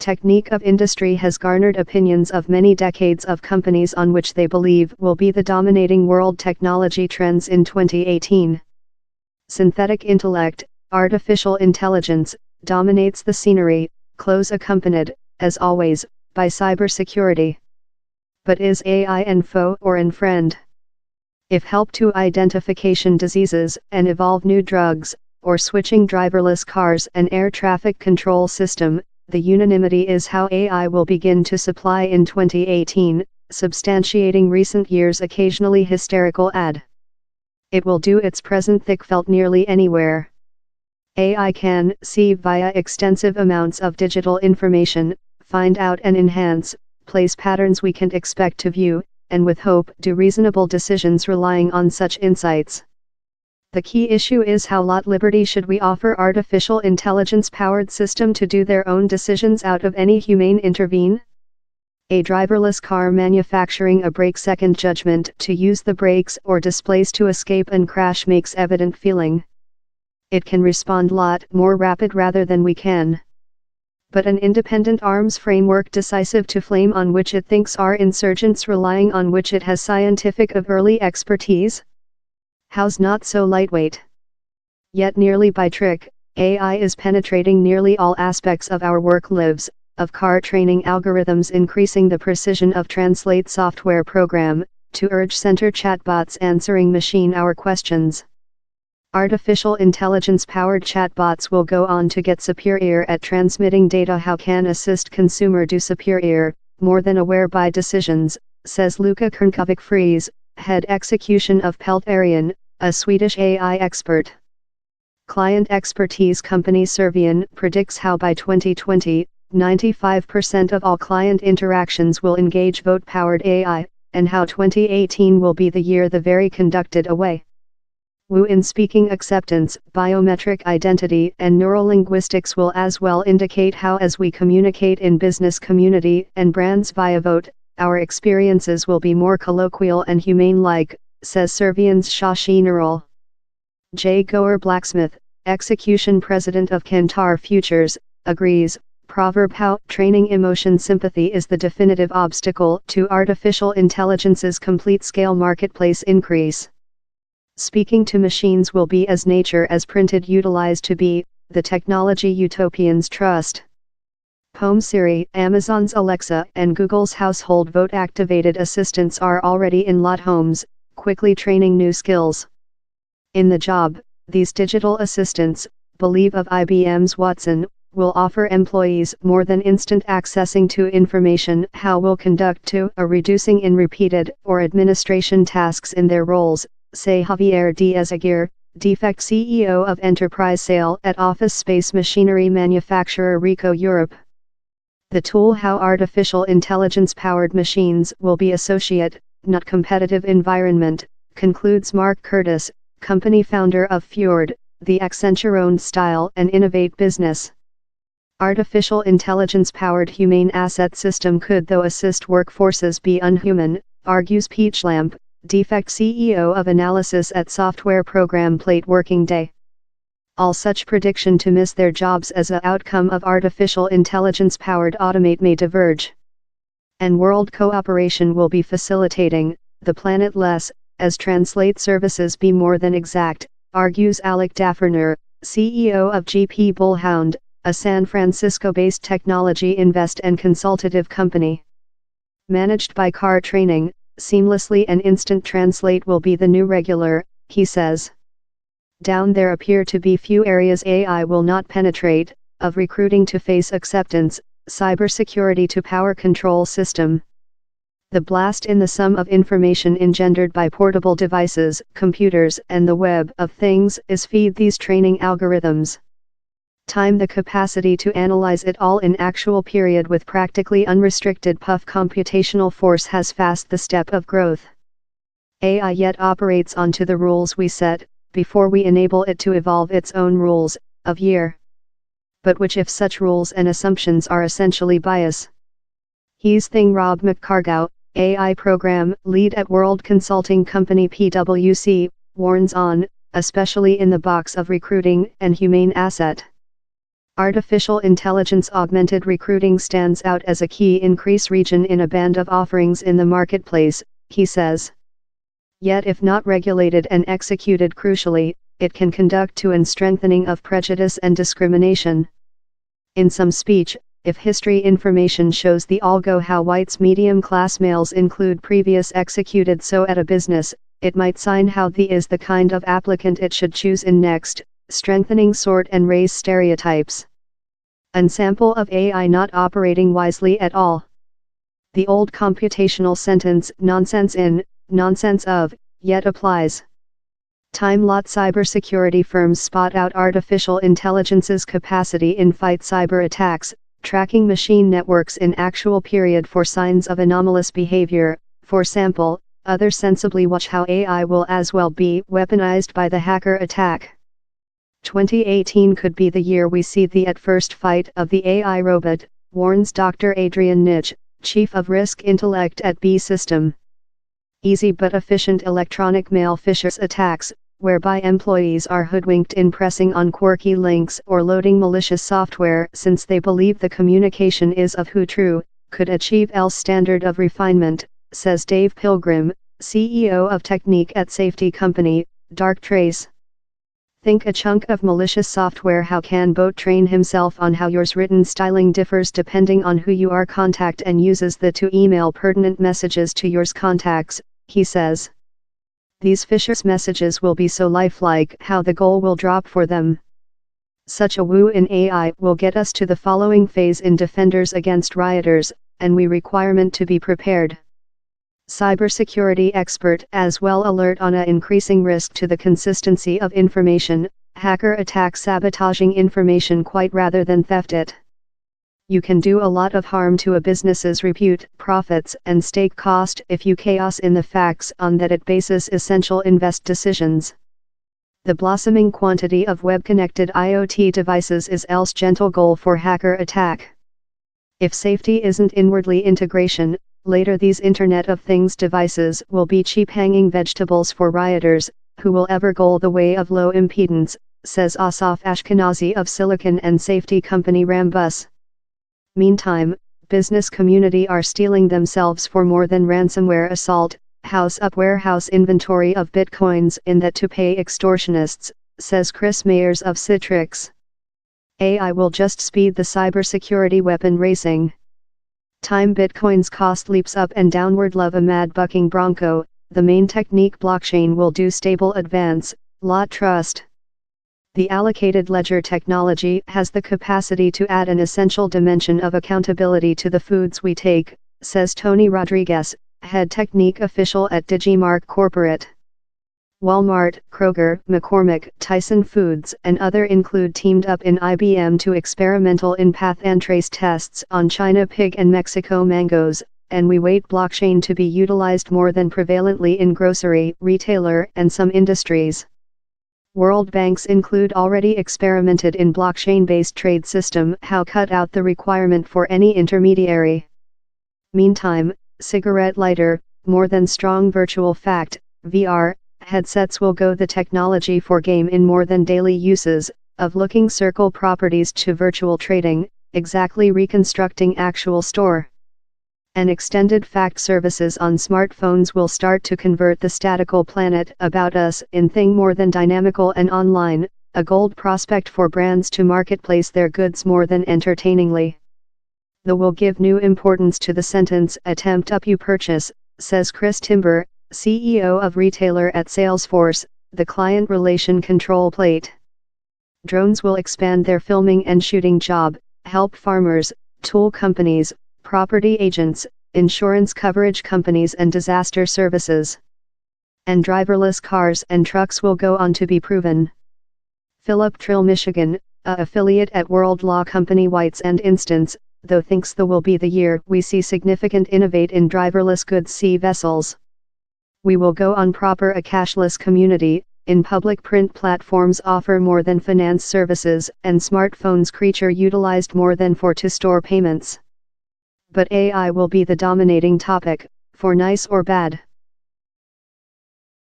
technique of industry has garnered opinions of many decades of companies on which they believe will be the dominating world technology trends in 2018. Synthetic intellect, artificial intelligence, dominates the scenery, close accompanied, as always, by cybersecurity. But is AI an foe or an friend? If help to identification diseases and evolve new drugs, or switching driverless cars and air traffic control system, the unanimity is how AI will begin to supply in 2018, substantiating recent years' occasionally hysterical ad. It will do its present thick felt nearly anywhere. AI can see via extensive amounts of digital information, find out and enhance, place patterns we can't expect to view, and with hope do reasonable decisions relying on such insights. The key issue is how lot liberty should we offer artificial intelligence-powered system to do their own decisions out of any humane intervene? A driverless car manufacturing a brake-second judgment to use the brakes or displays to escape and crash makes evident feeling. It can respond lot more rapid rather than we can. But an independent arms framework decisive to flame on which it thinks are insurgents relying on which it has scientific of early expertise? How's not so lightweight? Yet nearly by trick, AI is penetrating nearly all aspects of our work lives, of car training algorithms increasing the precision of translate software program, to urge center chatbots answering machine hour questions. Artificial intelligence-powered chatbots will go on to get superior at transmitting data. How can assist consumer do superior, more than aware by decisions, says Luca Kernkovic-Fries, head execution of Peltarian, a Swedish AI expert. Client expertise company Servian predicts how by 2020, 95% of all client interactions will engage vote-powered AI, and how 2018 will be the year the very conducted away. Wu in speaking acceptance, biometric identity and neurolinguistics will as well indicate how as we communicate in business community and brands via vote, our experiences will be more colloquial and humane-like, says Servian's Shashi Neural. J. Goer Blacksmith, execution president of Kantar Futures, agrees, proverb how training emotion sympathy is the definitive obstacle to artificial intelligence's complete-scale marketplace increase. Speaking to machines will be as nature as printed utilized to be, the technology utopians trust. Home Siri, Amazon's Alexa and Google's household vote-activated assistants are already in lot homes, quickly training new skills. In the job, these digital assistants, believe of IBM's Watson, will offer employees more than instant accessing to information. How will conduct to a reducing in repeated or administration tasks in their roles, say Javier Diaz-Aguirre, Defect CEO of Enterprise Sale at office space machinery manufacturer Ricoh Europe. The tool how artificial intelligence-powered machines will be associate, not competitive environment, concludes Mark Curtis, company founder of Fjord, the Accenture-owned Style and Innovate business. Artificial intelligence-powered humane asset system could though assist workforces be unhuman, argues Peachlamp, Defect CEO of Analysis at Software Program Plate Working Day. All such prediction to miss their jobs as a outcome of artificial intelligence-powered automate may diverge. And world cooperation will be facilitating, the planet less, as translate services be more than exact, argues Alec Dafferner, CEO of GP Bullhound, a San Francisco-based technology invest and consultative company. Managed by car training, seamlessly and instant translate will be the new regular, he says. Down there appear to be few areas AI will not penetrate, of recruiting to face acceptance, cybersecurity to power control system. The blast in the sum of information engendered by portable devices, computers and the web of things is feed these training algorithms. Time the capacity to analyze it all in actual period with practically unrestricted puff computational force has fast the step of growth. AI yet operates onto the rules we set, before we enable it to evolve its own rules, of year. But which if such rules and assumptions are essentially bias? He's thing Rob McCargow, AI program lead at world consulting company PwC, warns on, especially in the box of recruiting and humane asset. Artificial intelligence augmented recruiting stands out as a key increase region in a band of offerings in the marketplace, he says. Yet if not regulated and executed crucially, it can conduct to an strengthening of prejudice and discrimination. In some speech, if history information shows the algo how whites medium-class males include previous executed so at a business, it might sign how the is the kind of applicant it should choose in next, strengthening sort and race stereotypes. An sample of AI not operating wisely at all. The old computational sentence, nonsense in, nonsense of, yet applies. Time-lot cybersecurity firms spot out artificial intelligence's capacity in fight cyber attacks, tracking machine networks in actual period for signs of anomalous behavior. For example, others sensibly watch how AI will as well be weaponized by the hacker attack. 2018 could be the year we see the at first fight of the AI robot, warns Dr. Adrian Nitsch, Chief of Risk Intellect at B System. Easy but efficient electronic mail phishing attacks, whereby employees are hoodwinked in pressing on quirky links or loading malicious software since they believe the communication is of who true, could achieve L's standard of refinement, says Dave Pilgrim, CEO of Technique at safety company, Darktrace. Think a chunk of malicious software. How can bot train himself on how yours written styling differs depending on who you are contact and uses the to email pertinent messages to yours contacts, he says. These phishers messages will be so lifelike how the goal will drop for them. Such a woo in AI will get us to the following phase in Defenders Against Rioters, and we requirement to be prepared. Cybersecurity expert as well alert on a increasing risk to the consistency of information, hacker attack sabotaging information quite rather than theft it. You can do a lot of harm to a business's repute, profits and stake cost if you chaos in the facts on that it bases essential invest decisions. The blossoming quantity of web-connected IoT devices is else gentle goal for hacker attack. If safety isn't inwardly integration, later these Internet of Things devices will be cheap hanging vegetables for rioters, who will ever go the way of low impedance, says Asaf Ashkenazi of silicon and safety company Rambus. Meantime, business community are stealing themselves for more than ransomware assault, house up warehouse inventory of bitcoins in that to pay extortionists, says Chris Mayers of Citrix. AI will just speed the cybersecurity weapon racing. Time Bitcoin's cost leaps up and downward love a mad bucking bronco, the main technique blockchain will do stable advance, lot trust. The allocated ledger technology has the capacity to add an essential dimension of accountability to the foods we take, says Tony Rodriguez, head technique official at Digimark Corporate. Walmart, Kroger, McCormick, Tyson Foods and other include teamed up in IBM to experimental in-path and trace tests on China pig and Mexico mangoes, and we wait blockchain to be utilized more than prevalently in grocery, retailer and some industries. World banks include already experimented in blockchain-based trade system how cut out the requirement for any intermediary. Meantime, cigarette lighter, more than strong virtual fact, VR, headsets will go the technology for game in more than daily uses, of looking circle properties to virtual trading, exactly reconstructing actual store. And extended fact services on smartphones will start to convert the statical planet about us in thing more than dynamical and online, a gold prospect for brands to marketplace their goods more than entertainingly. The will give new importance to the sentence attempt up you purchase, says Chris Timber, CEO of retailer at Salesforce, the client relation control plate. Drones will expand their filming and shooting job, help farmers, tool companies, property agents, insurance coverage companies and disaster services. And driverless cars and trucks will go on to be proven. Philip Trill Michigan, a affiliate at world law company Whites and Instance, though thinks the will be the year we see significant innovate in driverless goods sea vessels. We will go on proper a cashless community, in public print platforms offer more than finance services and smartphones creature utilized more than for to store payments. But AI will be the dominating topic, for nice or bad.